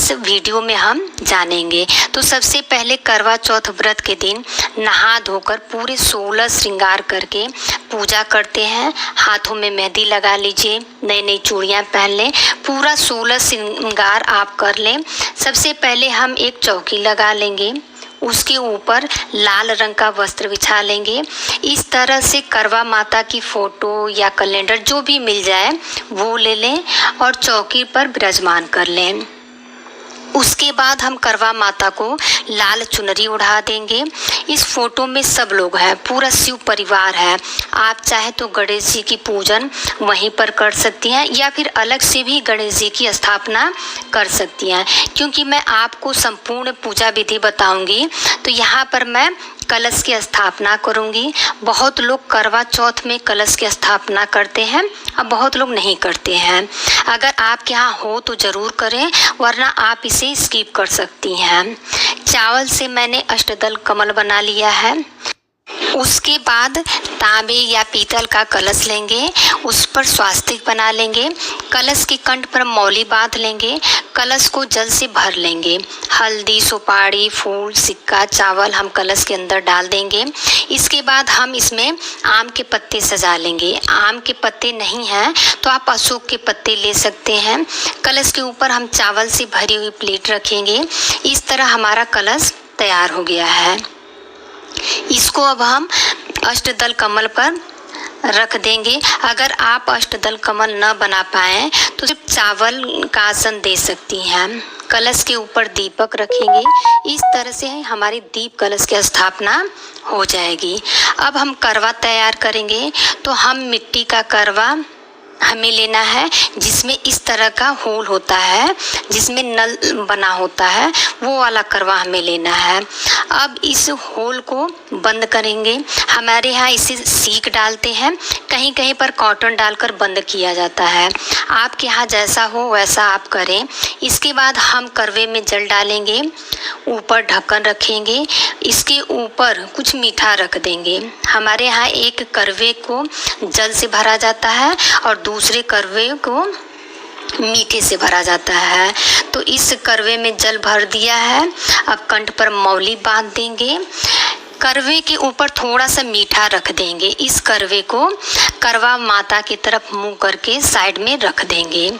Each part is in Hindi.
इस वीडियो में हम जानेंगे। तो सबसे पहले करवा चौथ व्रत के दिन नहा धोकर पूरे 16 श्रृंगार करके पूजा करते हैं। हाथों में मेहंदी लगा लीजिए, नई नई चूड़ियाँ पहन लें, पूरा 16 श्रृंगार आप कर लें। सबसे पहले हम एक चौकी लगा लेंगे, उसके ऊपर लाल रंग का वस्त्र बिछा लेंगे। इस तरह से करवा माता की फ़ोटो या कैलेंडर जो भी मिल जाए वो ले लें और चौकी पर विराजमान कर लें। उसके बाद हम करवा माता को लाल चुनरी ओढ़ा देंगे। इस फोटो में सब लोग हैं, पूरा शिव परिवार है। आप चाहे तो गणेश जी की पूजन वहीं पर कर सकती हैं या फिर अलग से भी गणेश जी की स्थापना कर सकती हैं। क्योंकि मैं आपको संपूर्ण पूजा विधि बताऊंगी तो यहाँ पर मैं कलश की स्थापना करूंगी। बहुत लोग करवा चौथ में कलश की स्थापना करते हैं और बहुत लोग नहीं करते हैं। अगर आपके यहाँ हो तो ज़रूर करें, वरना आप इसे स्किप कर सकती हैं। चावल से मैंने अष्टदल कमल बना लिया है। उसके बाद तांबे या पीतल का कलश लेंगे, उस पर स्वास्तिक बना लेंगे। कलश के कंठ पर मौली बांध लेंगे। कलश को जल से भर लेंगे। हल्दी, सुपारी, फूल, सिक्का, चावल हम कलश के अंदर डाल देंगे। इसके बाद हम इसमें आम के पत्ते सजा लेंगे। आम के पत्ते नहीं हैं तो आप अशोक के पत्ते ले सकते हैं। कलश के ऊपर हम चावल से भरी हुई प्लेट रखेंगे। इस तरह हमारा कलश तैयार हो गया है। इसको अब हम अष्टदल कमल पर रख देंगे। अगर आप अष्टदल कमल न बना पाएँ तो सिर्फ चावल का आसन दे सकती हैं। कलश के ऊपर दीपक रखेंगे। इस तरह से हमारी दीप कलश की स्थापना हो जाएगी। अब हम करवा तैयार करेंगे। तो हम मिट्टी का करवा हमें लेना है, जिसमें इस तरह का होल होता है, जिसमें नल बना होता है, वो वाला करवा हमें लेना है। अब इस होल को बंद करेंगे। हमारे यहाँ इसे सीक डालते हैं, कहीं कहीं पर कॉटन डालकर बंद किया जाता है। आपके यहाँ जैसा हो वैसा आप करें। इसके बाद हम करवे में जल डालेंगे, ऊपर ढक्कन रखेंगे, इसके ऊपर कुछ मीठा रख देंगे। हमारे यहाँ एक करवे को जल से भरा जाता है और दूसरे करवे को मीठे से भरा जाता है। तो इस करवे में जल भर दिया है। अब कंठ पर मौली बांध देंगे। करवे के ऊपर थोड़ा सा मीठा रख देंगे। इस करवे को करवा माता की तरफ मुंह करके साइड में रख देंगे।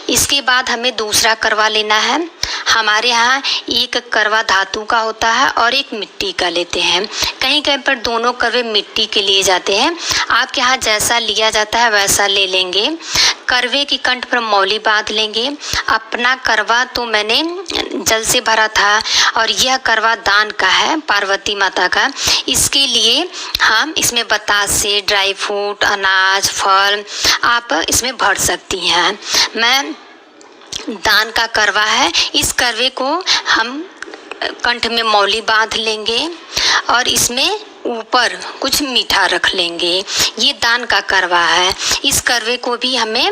इसके बाद हमें दूसरा करवा लेना है। हमारे यहाँ एक करवा धातु का होता है और एक मिट्टी का लेते हैं। कहीं कहीं पर दोनों करवे मिट्टी के लिए जाते हैं। आपके यहाँ जैसा लिया जाता है वैसा ले लेंगे। करवे की कंठ पर मौली बांध लेंगे। अपना करवा तो मैंने जल से भरा था और यह करवा दान का है, पार्वती माता का। इसके लिए हम इसमें बतासे, ड्राई फ्रूट, अनाज, फल आप इसमें भर सकती हैं। मैं दान का करवा है। इस करवे को हम कंठ में मौली बांध लेंगे और इसमें ऊपर कुछ मीठा रख लेंगे। ये दान का करवा है। इस करवे को भी हमें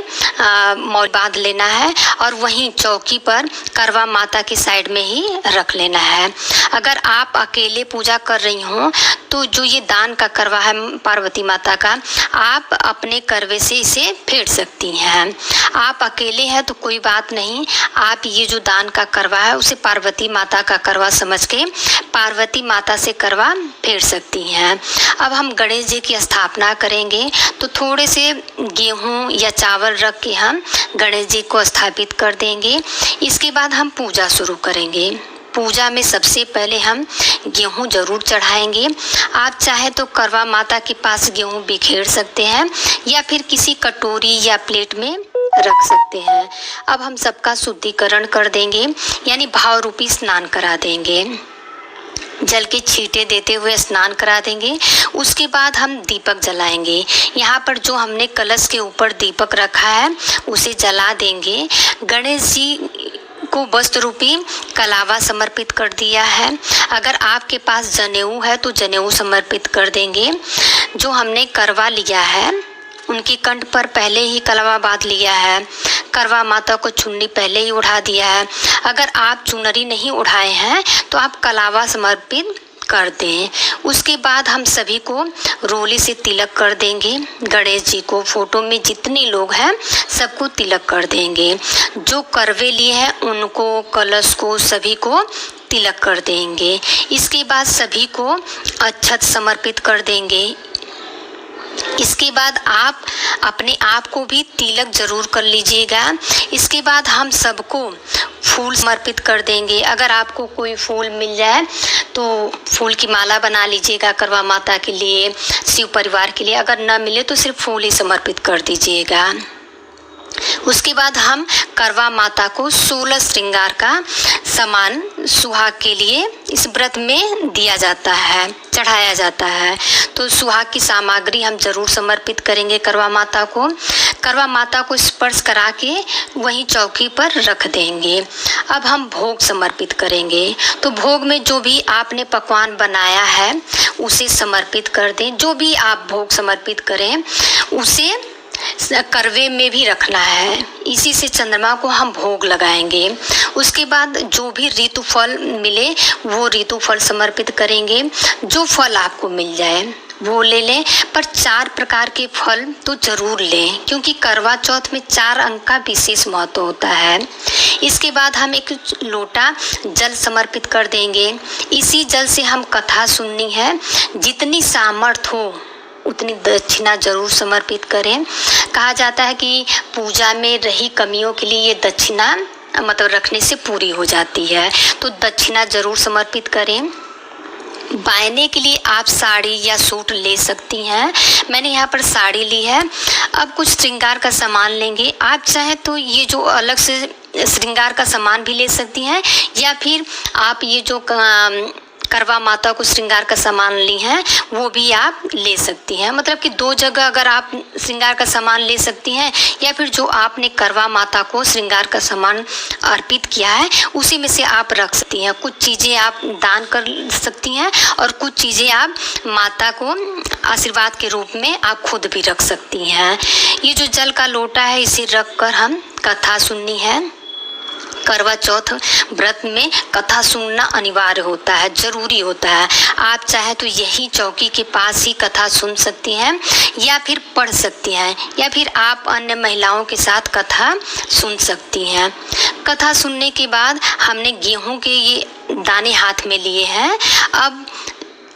मौली बांध लेना है और वहीं चौकी पर करवा माता की साइड में ही रख लेना है। अगर आप अकेले पूजा कर रही हों तो जो ये दान का करवा है पार्वती माता का, आप अपने करवे से इसे फेर सकती हैं। आप अकेले हैं तो कोई बात नहीं, आप ये जो दान का करवा है उसे पार्वती माता का करवा समझ के पार्वती माता से करवा फेर सकती हैं। अब हम गणेश जी की स्थापना करेंगे। तो थोड़े से गेहूं या चावल रख के हम गणेश जी को स्थापित कर देंगे। इसके बाद हम पूजा शुरू करेंगे। पूजा में सबसे पहले हम गेहूं जरूर चढ़ाएंगे। आप चाहे तो करवा माता के पास गेहूं बिखेर सकते हैं या फिर किसी कटोरी या प्लेट में रख सकते हैं। अब हम सबका शुद्धिकरण कर देंगे, यानी भाव रूपी स्नान करा देंगे। जल के छींटे देते हुए स्नान करा देंगे। उसके बाद हम दीपक जलाएंगे। यहाँ पर जो हमने कलश के ऊपर दीपक रखा है उसे जला देंगे। गणेश जी को वस्त्र रूपी कलावा समर्पित कर दिया है। अगर आपके पास जनेऊ है तो जनेऊ समर्पित कर देंगे। जो हमने करवा लिया है उनकी कंठ पर पहले ही कलावा बांध लिया है। करवा माता को चुन्नी पहले ही उड़ा दिया है। अगर आप चुनरी नहीं उड़ाए हैं तो आप कलावा समर्पित कर दें। उसके बाद हम सभी को रोली से तिलक कर देंगे। गणेश जी को, फोटो में जितने लोग हैं सबको तिलक कर देंगे। जो करवे लिए हैं उनको, कलश को, सभी को तिलक कर देंगे। इसके बाद सभी को अक्षत समर्पित कर देंगे। इसके बाद आप अपने आप को भी तिलक जरूर कर लीजिएगा। इसके बाद हम सबको फूल समर्पित कर देंगे। अगर आपको कोई फूल मिल जाए तो फूल की माला बना लीजिएगा करवा माता के लिए, शिव परिवार के लिए। अगर न मिले तो सिर्फ फूल ही समर्पित कर दीजिएगा। उसके बाद हम करवा माता को 16 श्रृंगार का सामान सुहाग के लिए इस व्रत में दिया जाता है, चढ़ाया जाता है। तो सुहाग की सामग्री हम जरूर समर्पित करेंगे करवा माता को। करवा माता को स्पर्श करा के वहीं चौकी पर रख देंगे। अब हम भोग समर्पित करेंगे। तो भोग में जो भी आपने पकवान बनाया है उसे समर्पित कर दें। जो भी आप भोग समर्पित करें उसे करवे में भी रखना है। इसी से चंद्रमा को हम भोग लगाएंगे। उसके बाद जो भी ऋतु फल मिले वो ऋतु फल समर्पित करेंगे। जो फल आपको मिल जाए वो ले लें, पर 4 प्रकार के फल तो जरूर लें, क्योंकि करवा चौथ में 4 अंक का विशेष महत्व होता है। इसके बाद हम एक लोटा जल समर्पित कर देंगे। इसी जल से हम कथा सुननी है। जितनी सामर्थ्य हो उतनी दक्षिणा जरूर समर्पित करें। कहा जाता है कि पूजा में रही कमियों के लिए ये दक्षिणा मतलब रखने से पूरी हो जाती है। तो दक्षिणा जरूर समर्पित करें। बायने के लिए आप साड़ी या सूट ले सकती हैं। मैंने यहाँ पर साड़ी ली है। अब कुछ श्रृंगार का सामान लेंगे। आप चाहें तो ये जो अलग से श्रृंगार का सामान भी ले सकती हैं, या फिर आप ये जो करवा माता को श्रृंगार का सामान ली हैं वो भी आप ले सकती हैं। मतलब कि 2 जगह अगर आप श्रृंगार का सामान ले सकती हैं, या फिर जो आपने करवा माता को श्रृंगार का सामान अर्पित किया है उसी में से आप रख सकती हैं। कुछ चीज़ें आप दान कर सकती हैं और कुछ चीज़ें आप माता को आशीर्वाद के रूप में आप खुद भी रख सकती हैं। ये जो जल का लोटा है इसे रख कर हम कथा सुननी है। करवा चौथ व्रत में कथा सुनना अनिवार्य होता है, जरूरी होता है। आप चाहे तो यही चौकी के पास ही कथा सुन सकती हैं, या फिर पढ़ सकती हैं, या फिर आप अन्य महिलाओं के साथ कथा सुन सकती हैं। कथा सुनने के बाद हमने गेहूं के ये दाने हाथ में लिए हैं। अब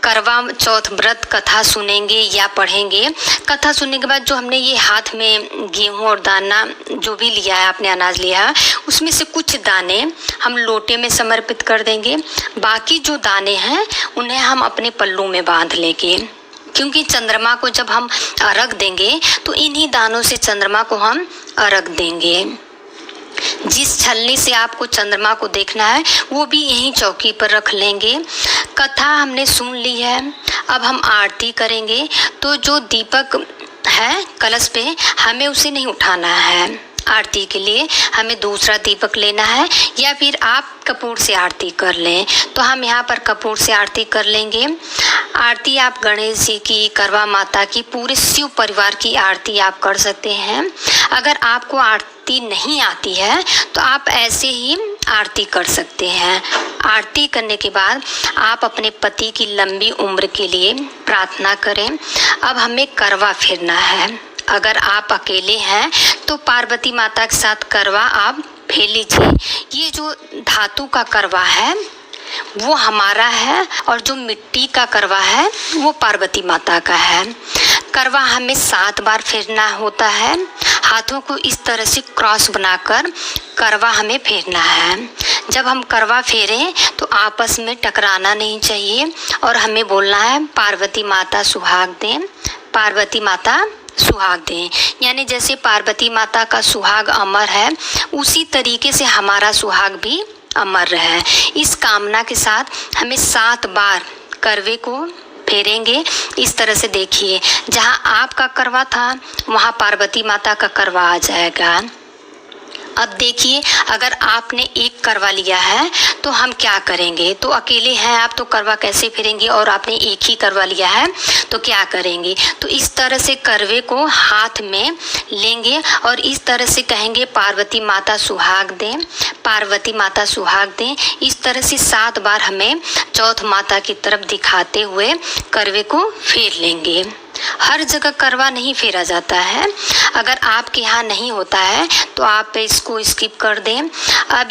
करवा चौथ व्रत कथा सुनेंगे या पढ़ेंगे। कथा सुनने के बाद जो हमने ये हाथ में गेहूं और दाना जो भी लिया है, आपने अनाज लिया है, उसमें से कुछ दाने हम लोटे में समर्पित कर देंगे। बाकी जो दाने हैं उन्हें हम अपने पल्लू में बांध लेंगे, क्योंकि चंद्रमा को जब हम अर्घ देंगे तो इन्हीं दानों से चंद्रमा को हम अर्घ देंगे। जिस छलनी से आपको चंद्रमा को देखना है वो भी यहीं चौकी पर रख लेंगे। कथा हमने सुन ली है। अब हम आरती करेंगे। तो जो दीपक है कलश पे हमें उसे नहीं उठाना है। आरती के लिए हमें दूसरा दीपक लेना है, या फिर आप कपूर से आरती कर लें। तो हम यहाँ पर कपूर से आरती कर लेंगे। आरती आप गणेश जी की, करवा माता की, पूरे शिव परिवार की आरती आप कर सकते हैं। अगर आपको आरती नहीं आती है तो आप ऐसे ही आरती कर सकते हैं। आरती करने के बाद आप अपने पति की लंबी उम्र के लिए प्रार्थना करें। अब हमें करवा फेरना है। अगर आप अकेले हैं तो पार्वती माता के साथ करवा आप फेर लीजिए। ये जो धातु का करवा है वो हमारा है, और जो मिट्टी का करवा है वो पार्वती माता का है। करवा हमें 7 बार फेरना होता है। हाथों को इस तरह से क्रॉस बनाकर करवा हमें फेरना है। जब हम करवा फेरें तो आपस में टकराना नहीं चाहिए, और हमें बोलना है पार्वती माता सुहाग दें, पार्वती माता सुहाग दें। यानी जैसे पार्वती माता का सुहाग अमर है उसी तरीके से हमारा सुहाग भी अमर रहे। इस कामना के साथ हमें 7 बार करवे को फेरेंगे। इस तरह से देखिए, जहाँ आपका करवा था वहाँ पार्वती माता का करवा आ जाएगा। अब देखिए, अगर आपने एक करवा लिया है तो हम क्या करेंगे, तो अकेले हैं आप तो करवा कैसे फिरेंगे, और आपने एक ही करवा लिया है तो क्या करेंगे। तो इस तरह से करवे को हाथ में लेंगे और इस तरह से कहेंगे पार्वती माता सुहाग दें, पार्वती माता सुहाग दें। इस तरह से 7 बार हमें चौथ माता की तरफ दिखाते हुए करवे को फेर लेंगे। हर जगह करवा नहीं फेरा जाता है, अगर आपके यहाँ नहीं होता है तो आप इसको स्किप कर दें। अब